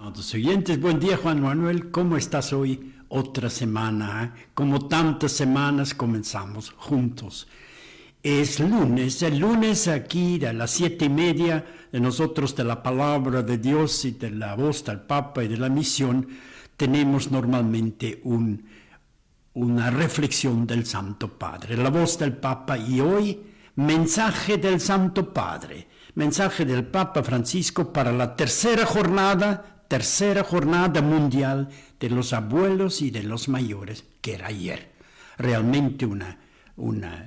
Amados oyentes, buen día Juan Manuel, ¿cómo estás hoy? Otra semana, como tantas semanas comenzamos juntos. Es lunes, el lunes aquí a las 7:30 de nosotros de la palabra de Dios y de la voz del Papa y de la misión, tenemos normalmente una reflexión del Santo Padre, la voz del Papa y hoy mensaje del Santo Padre, mensaje del Papa Francisco para la tercera jornada mundial de los abuelos y de los mayores, que era ayer. Realmente una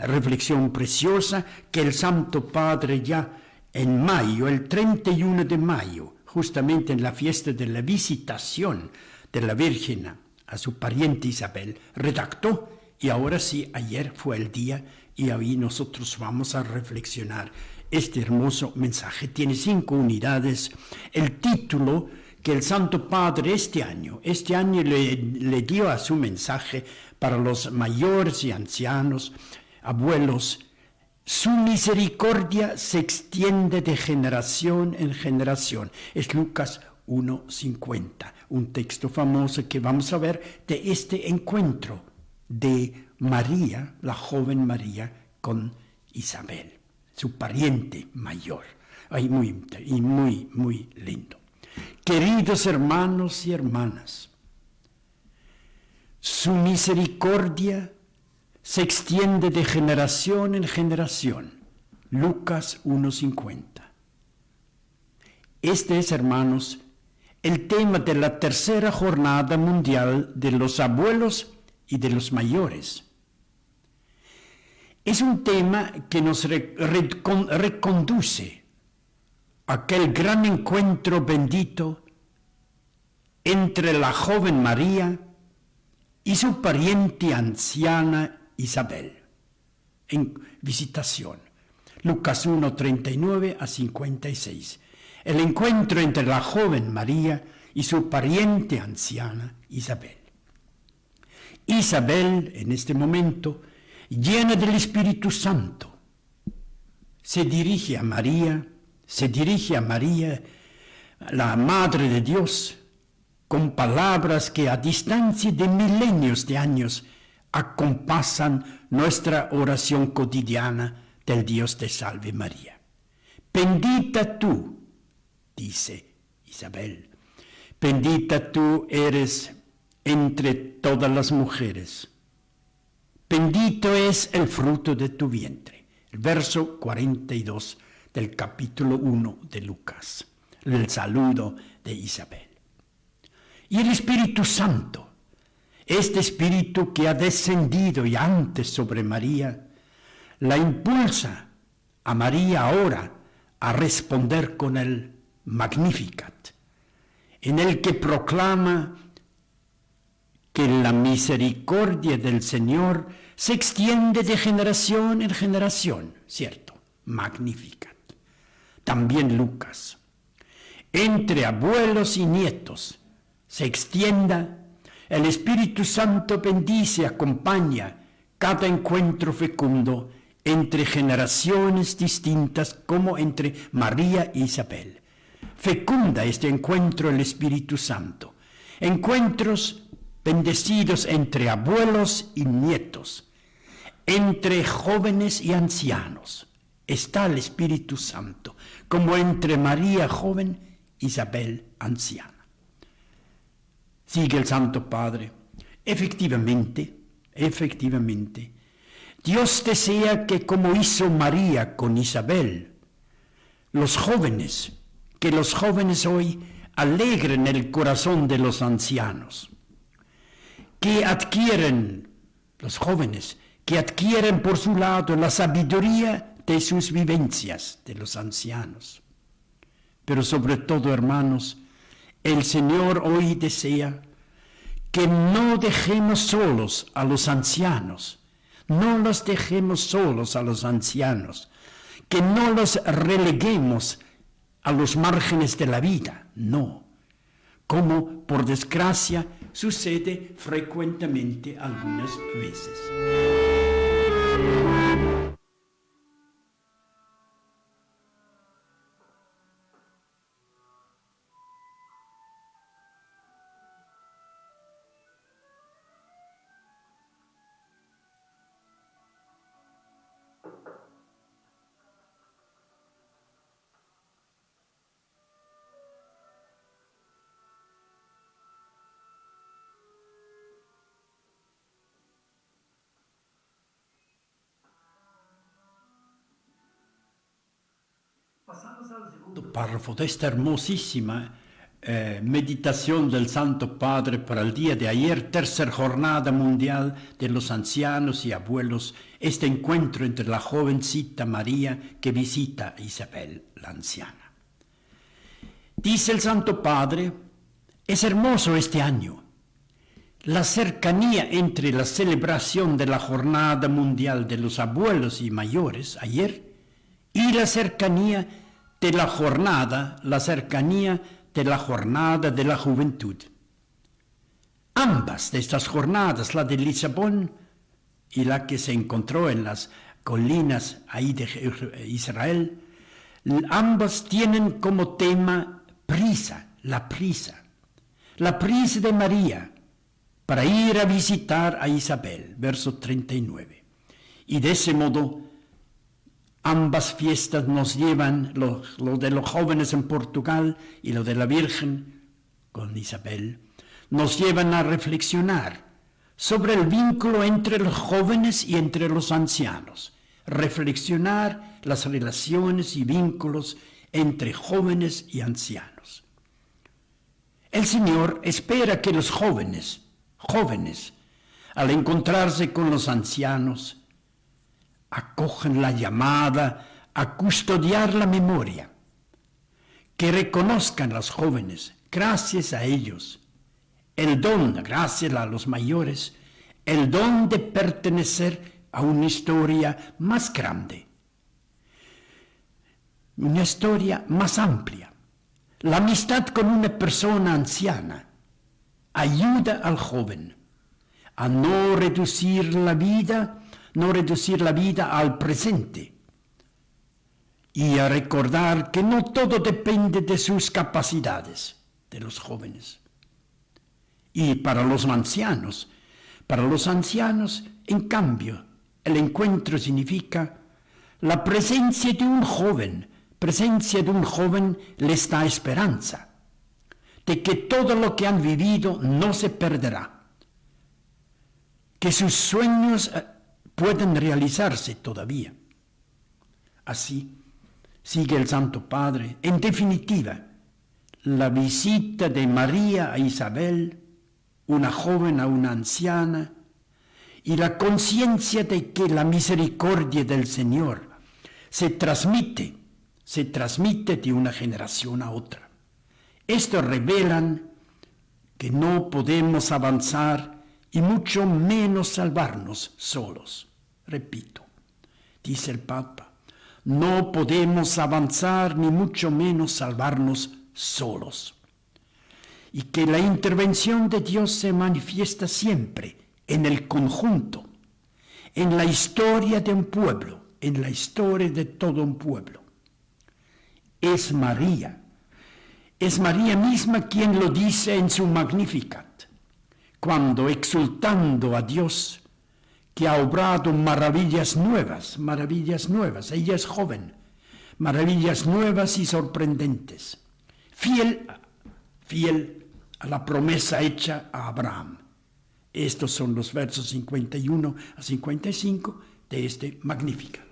reflexión preciosa que el Santo Padre ya en mayo, el 31 de mayo, justamente en la fiesta de la visitación de la Virgen a su pariente Isabel, redactó, y ahora sí, ayer fue el día y hoy nosotros vamos a reflexionar este hermoso mensaje. Tiene 5 unidades. El título que el Santo Padre este año le dio a su mensaje para los mayores y ancianos, abuelos: su misericordia se extiende de generación en generación. Es Lucas 1:50, un texto famoso que vamos a ver de este encuentro de María, la joven María, con Isabel, su pariente mayor. Ay, muy lindo. Queridos hermanos y hermanas, su misericordia se extiende de generación en generación. Lucas 1:50. Este es, hermanos, el tema de la tercera jornada mundial de los abuelos y de los mayores. Es un tema que nos reconduce a aquel gran encuentro bendito entre la joven María y su pariente anciana Isabel, en visitación. Lucas 1:39 a 56. El encuentro entre la joven María y su pariente anciana Isabel. Isabel, en este momento, llena del Espíritu Santo, se dirige a María, la Madre de Dios, con palabras que a distancia de milenios de años acompasan nuestra oración cotidiana del Dios te salve María. Bendita tú, dice Isabel, bendita tú eres entre todas las mujeres. Bendito es el fruto de tu vientre. El verso 42 del capítulo 1 de Lucas. El saludo de Isabel. Y el Espíritu Santo, este Espíritu que ha descendido ya antes sobre María, la impulsa a María ahora a responder con el Magnificat, en el que proclama que la misericordia del Señor se extiende de generación en generación, ¿cierto? Magnificat. También Lucas. Entre abuelos y nietos se extienda, el Espíritu Santo bendice, acompaña cada encuentro fecundo entre generaciones distintas como entre María e Isabel. Fecunda este encuentro el Espíritu Santo. Encuentros bendecidos entre abuelos y nietos, entre jóvenes y ancianos. Está el Espíritu Santo, como entre María joven, Isabel anciana. Sigue el Santo Padre. Efectivamente, Dios desea que, como hizo María con Isabel, que los jóvenes hoy alegren el corazón de los ancianos, los jóvenes que adquieren por su lado la sabiduría de sus vivencias de los ancianos. Pero sobre todo, hermanos, el Señor hoy desea que no dejemos solos a los ancianos, no los dejemos solos a los ancianos, que no los releguemos a los márgenes de la vida, no, como por desgracia sucede frecuentemente algunas veces. Párrafo de esta hermosísima meditación del Santo Padre para el día de ayer, tercera jornada mundial de los ancianos y abuelos, este encuentro entre la jovencita María que visita a Isabel, la anciana. Dice el Santo Padre, es hermoso este año, la cercanía entre la celebración de la Jornada Mundial de los Abuelos y Mayores ayer y la cercanía de la jornada de la juventud. Ambas de estas jornadas, la de Lisabón y la que se encontró en las colinas ahí de Israel, ambas tienen como tema la prisa de María para ir a visitar a Isabel, verso 39. Y de ese modo, ambas fiestas nos llevan, lo de los jóvenes en Portugal y lo de la Virgen con Isabel, nos llevan a reflexionar sobre el vínculo entre los jóvenes y entre los ancianos, reflexionar las relaciones y vínculos entre jóvenes y ancianos. El Señor espera que los jóvenes, al encontrarse con los ancianos, acojan la llamada a custodiar la memoria, que reconozcan los jóvenes, gracias a ellos, gracias a los mayores, el don de pertenecer a una historia más grande, una historia más amplia. La amistad con una persona anciana ayuda al joven a no reducir la vida al presente y a recordar que no todo depende de sus capacidades, de los jóvenes. Y para los ancianos, en cambio, el encuentro significa la presencia de un joven les da esperanza de que todo lo que han vivido no se perderá, que sus sueños pueden realizarse todavía. Así, sigue el Santo Padre, en definitiva, la visita de María a Isabel, una joven a una anciana, y la conciencia de que la misericordia del Señor se transmite de una generación a otra. Esto revelan que no podemos avanzar y mucho menos salvarnos solos. Repito, dice el Papa, no podemos avanzar ni mucho menos salvarnos solos. Y que la intervención de Dios se manifiesta siempre en el conjunto, en la historia de un pueblo, en la historia de todo un pueblo. Es María misma quien lo dice en su Magnificat, cuando exultando a Dios que ha obrado maravillas nuevas, ella es joven, maravillas nuevas y sorprendentes, fiel a la promesa hecha a Abraham. Estos son los versos 51 a 55 de este Magnificat.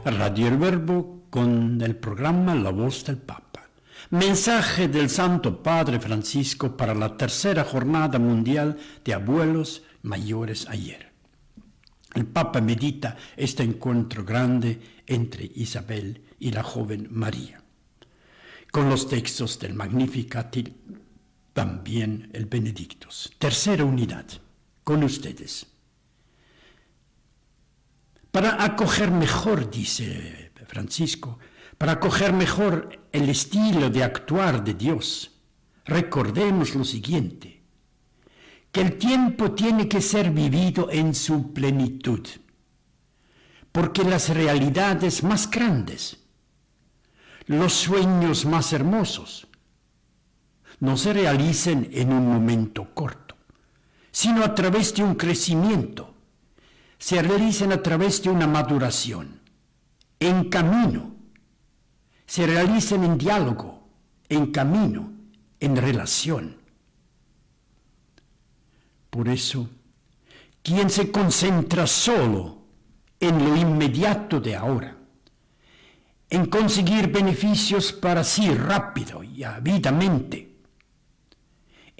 Radio El Verbo con el programa La Voz del Papa. Mensaje del Santo Padre Francisco para la tercera jornada mundial de abuelos mayores ayer. El Papa medita este encuentro grande entre Isabel y la joven María. Con los textos del Magnificat también el Benedictus. Tercera unidad, con ustedes. Para acoger mejor, dice Francisco, para acoger mejor el estilo de actuar de Dios, recordemos lo siguiente, que el tiempo tiene que ser vivido en su plenitud, porque las realidades más grandes, los sueños más hermosos, no se realicen en un momento corto, sino a través de un crecimiento, se realicen a través de una maduración, en camino, se realicen en diálogo, en camino, en relación. Por eso, quien se concentra solo en lo inmediato de ahora, en conseguir beneficios para sí rápido y ávidamente,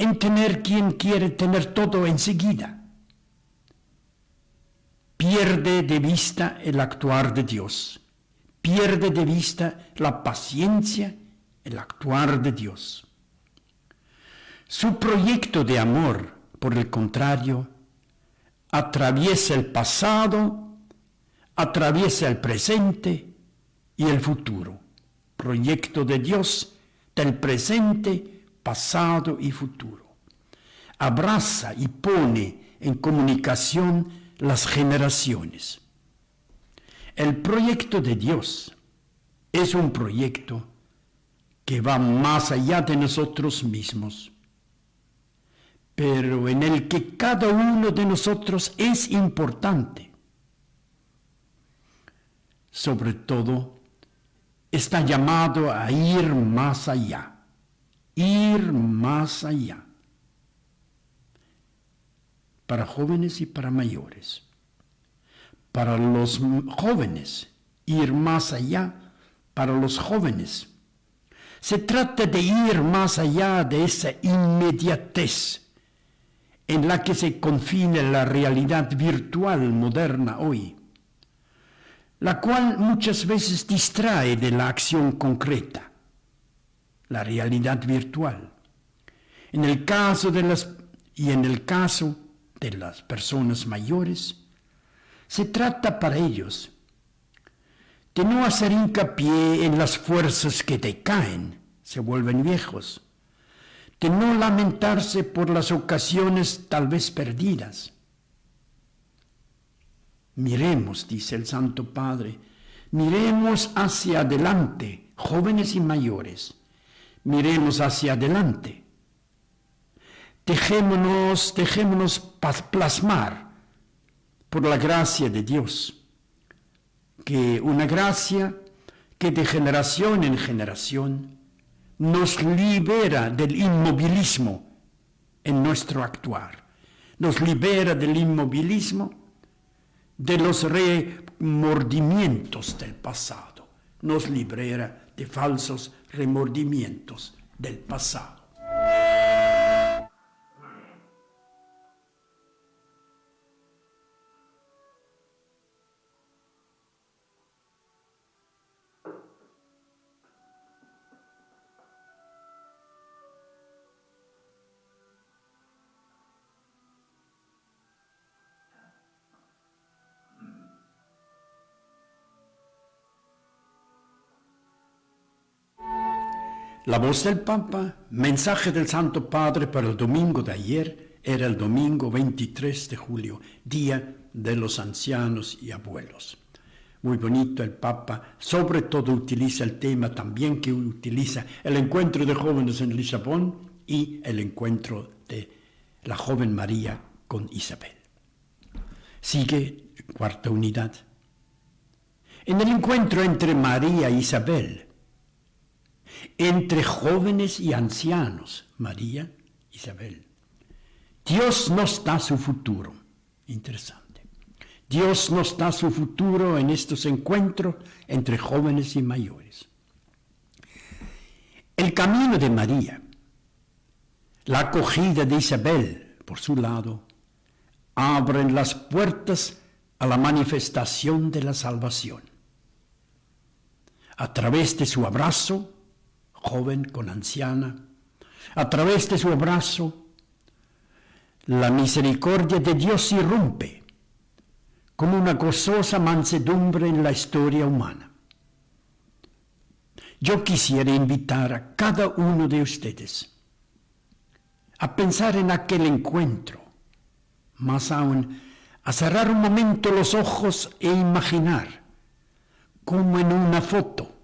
en tener quien quiere tener todo enseguida, pierde de vista el actuar de Dios, pierde de vista la paciencia, el actuar de Dios. Su proyecto de amor, por el contrario, atraviesa el pasado, atraviesa el presente y el futuro. Proyecto de Dios del presente, pasado y futuro. Abraza y pone en comunicación las generaciones. El proyecto de Dios es un proyecto que va más allá de nosotros mismos, pero en el que cada uno de nosotros es importante. Sobre todo, está llamado a ir más allá, ir más allá, para jóvenes y para mayores. Para los jóvenes, ir más allá, para los jóvenes. Se trata de ir más allá de esa inmediatez en la que se confina la realidad virtual moderna hoy, la cual muchas veces distrae de la acción concreta, la realidad virtual. En el caso de las personas mayores, se trata para ellos de no hacer hincapié en las fuerzas que decaen, se vuelven viejos, de no lamentarse por las ocasiones tal vez perdidas. Miremos, dice el Santo Padre, miremos hacia adelante, jóvenes y mayores, miremos hacia adelante. Dejémonos plasmar por la gracia de Dios, que una gracia que de generación en generación nos libera del inmovilismo en nuestro actuar, nos libera del inmovilismo, de los remordimientos del pasado, nos libera de falsos remordimientos del pasado. La voz del Papa, mensaje del Santo Padre para el domingo de ayer, era el domingo 23 de julio, Día de los Ancianos y Abuelos. Muy bonito el Papa, sobre todo utiliza el tema también que utiliza el encuentro de jóvenes en Lisabón y el encuentro de la joven María con Isabel. Sigue cuarta unidad. En el encuentro entre María e Isabel, entre jóvenes y ancianos, María, Isabel, Dios nos da su futuro. Interesante. Dios nos da su futuro en estos encuentros entre jóvenes y mayores. El camino de María, la acogida de Isabel, por su lado, abren las puertas a la manifestación de la salvación. A través de su abrazo, joven con anciana, A través de su abrazo, la misericordia de Dios irrumpe como una gozosa mansedumbre en la historia humana. Yo quisiera invitar a cada uno de ustedes a pensar en aquel encuentro, más aún, a cerrar un momento los ojos e imaginar, como en una foto,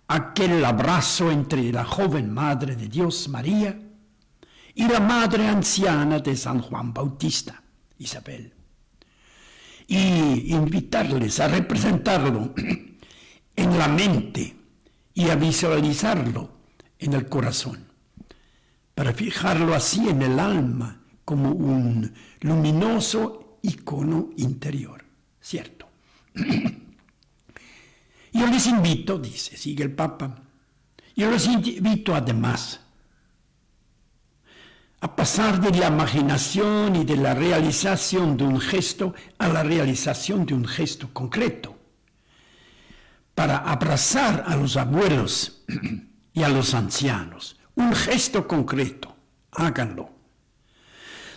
aquel abrazo entre la joven Madre de Dios, María, y la madre anciana de San Juan Bautista, Isabel, y invitarles a representarlo en la mente y a visualizarlo en el corazón, para fijarlo así en el alma como un luminoso icono interior, ¿cierto? Yo les invito, sigue el Papa, yo les invito además a pasar de la imaginación y de la realización de un gesto a la realización de un gesto concreto, para abrazar a los abuelos y a los ancianos. Un gesto concreto, háganlo.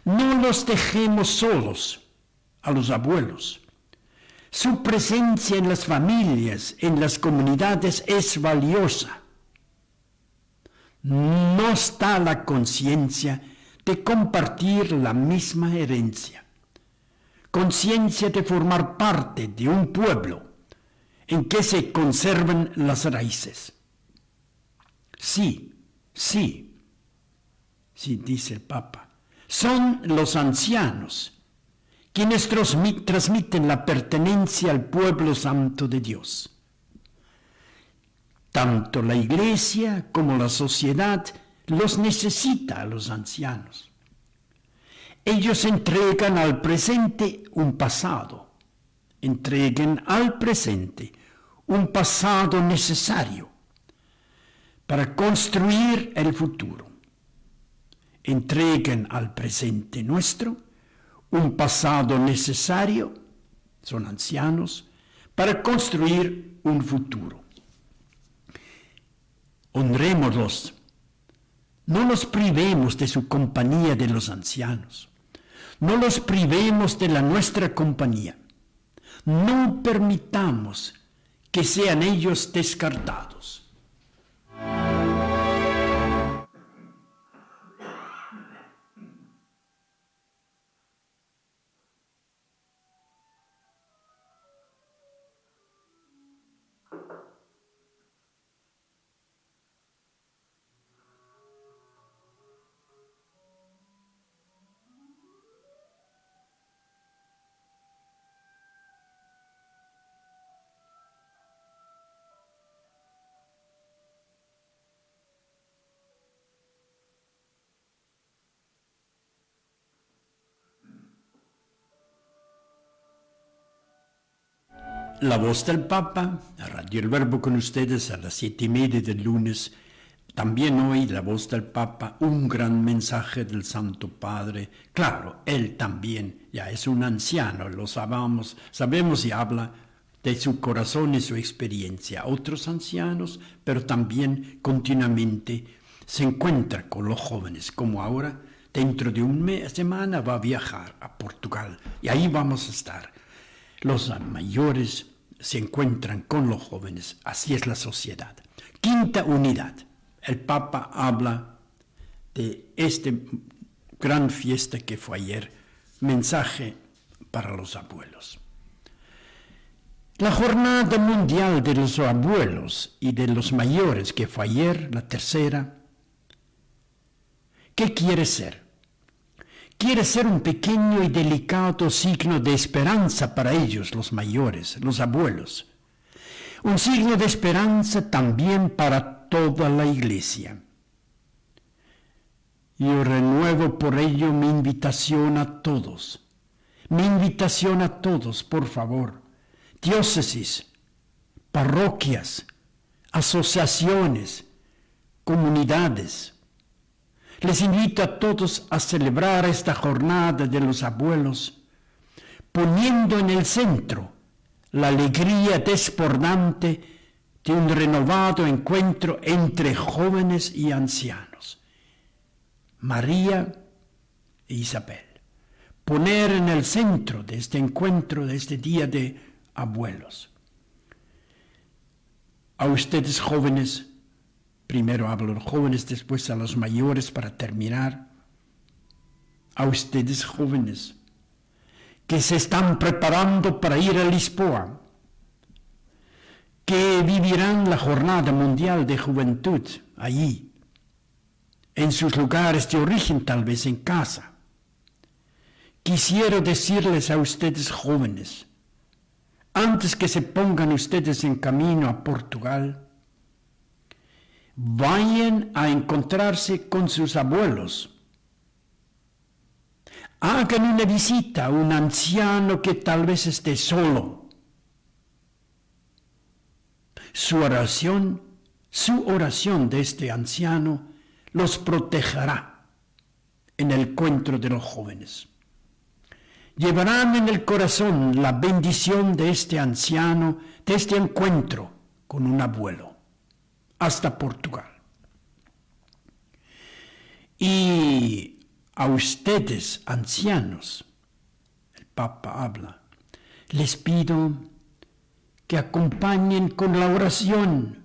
No los dejemos solos a los abuelos. Su presencia en las familias, en las comunidades es valiosa. No está la conciencia de compartir la misma herencia, conciencia de formar parte de un pueblo en que se conservan las raíces. Sí, dice el Papa, son los ancianos quienes transmiten la pertenencia al pueblo santo de Dios. Tanto la Iglesia como la sociedad los necesita a los ancianos. Ellos entregan al presente un pasado, entreguen al presente un pasado necesario para construir el futuro. Entreguen al presente nuestro un pasado necesario, son ancianos, para construir un futuro. Honrémoslos, no los privemos de su compañía de los ancianos, no los privemos de la nuestra compañía, no permitamos que sean ellos descartados. La voz del Papa, Radio El Verbo con ustedes a las 7:30 del lunes. También hoy la voz del Papa, un gran mensaje del Santo Padre. Claro, él también ya es un anciano, lo sabemos y habla de su corazón y su experiencia. Otros ancianos, pero también continuamente se encuentra con los jóvenes, como ahora, dentro de una semana va a viajar a Portugal y ahí vamos a estar. Los mayores se encuentran con los jóvenes, así es la sociedad. Quinta unidad. El Papa habla de esta gran fiesta que fue ayer, mensaje para los abuelos. La Jornada Mundial de los Abuelos y de los Mayores, que fue ayer, la tercera, ¿qué quiere ser? Quiere ser un pequeño y delicado signo de esperanza para ellos, los mayores, los abuelos. Un signo de esperanza también para toda la Iglesia. Yo renuevo por ello mi invitación a todos. Por favor. Diócesis, parroquias, asociaciones, comunidades. Les invito a todos a celebrar esta jornada de los abuelos, poniendo en el centro la alegría desbordante de un renovado encuentro entre jóvenes y ancianos, María e Isabel. Poner en el centro de este encuentro, de este día de abuelos. A ustedes jóvenes, primero hablo a los jóvenes, después a los mayores para terminar. A ustedes jóvenes que se están preparando para ir a Lisboa, que vivirán la Jornada Mundial de Juventud allí, en sus lugares de origen, tal vez en casa. Quisiera decirles a ustedes jóvenes, antes que se pongan ustedes en camino a Portugal, vayan a encontrarse con sus abuelos. Hagan una visita a un anciano que tal vez esté solo. Su oración de este anciano los protegerá en el encuentro de los jóvenes. Llevarán en el corazón la bendición de este anciano, de este encuentro con un abuelo, hasta Portugal. Y a ustedes, ancianos, el Papa habla, les pido que acompañen con la oración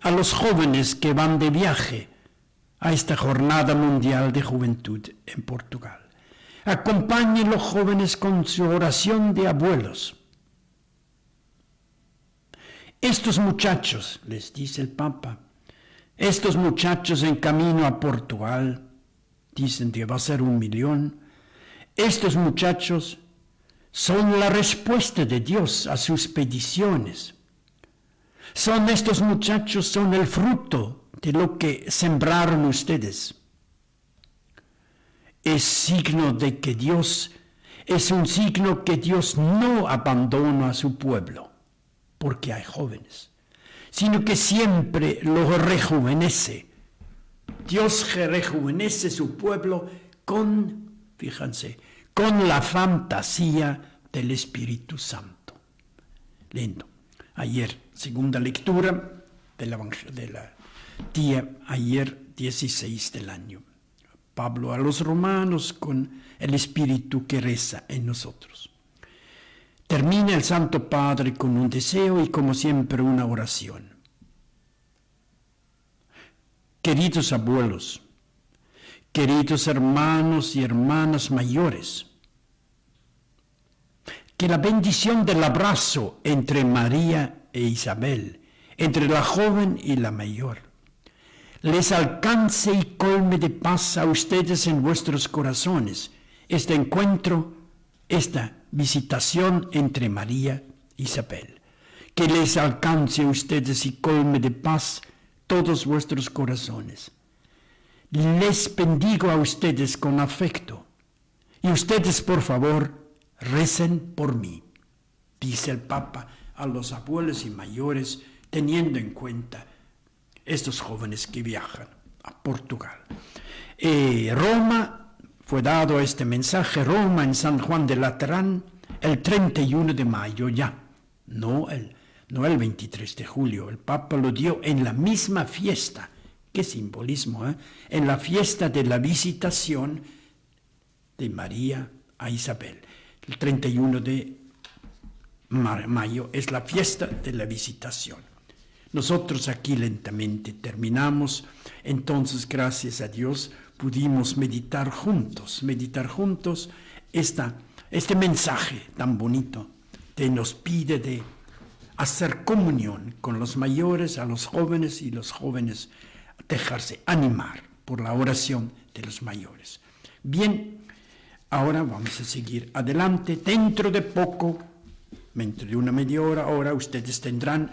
a los jóvenes que van de viaje a esta Jornada Mundial de Juventud en Portugal. Acompañen los jóvenes con su oración de abuelos. Estos muchachos, les dice el Papa, estos muchachos en camino a Portugal, dicen que va a ser 1 millón, estos muchachos son la respuesta de Dios a sus peticiones. Estos muchachos son el fruto de lo que sembraron ustedes. Es un signo que Dios no abandona a su pueblo, porque hay jóvenes, sino que siempre lo rejuvenece. Dios rejuvenece su pueblo con la fantasía del Espíritu Santo. Lindo. Ayer, segunda lectura ayer 16 del año. Pablo a los romanos con el Espíritu que reza en nosotros. Termina el Santo Padre con un deseo y como siempre una oración. Queridos abuelos, queridos hermanos y hermanas mayores, que la bendición del abrazo entre María e Isabel, entre la joven y la mayor, les alcance y colme de paz a ustedes en vuestros corazones este encuentro, esta visitación entre María e Isabel. Que les alcance a ustedes y colme de paz todos vuestros corazones. Les bendigo a ustedes con afecto y ustedes, por favor, recen por mí, dice el Papa a los abuelos y mayores, teniendo en cuenta estos jóvenes que viajan a Portugal. Roma, fue dado este mensaje, Roma en San Juan de Laterán, el 31 de mayo ya, no el 23 de julio. El Papa lo dio en la misma fiesta, qué simbolismo, en la fiesta de la visitación de María a Isabel. El 31 de mayo es la fiesta de la visitación. Nosotros aquí lentamente terminamos, entonces gracias a Dios pudimos meditar juntos este mensaje tan bonito que nos pide de hacer comunión con los mayores, a los jóvenes y los jóvenes dejarse animar por la oración de los mayores. Bien, ahora vamos a seguir adelante. Dentro de poco, dentro de una media hora, ahora ustedes tendrán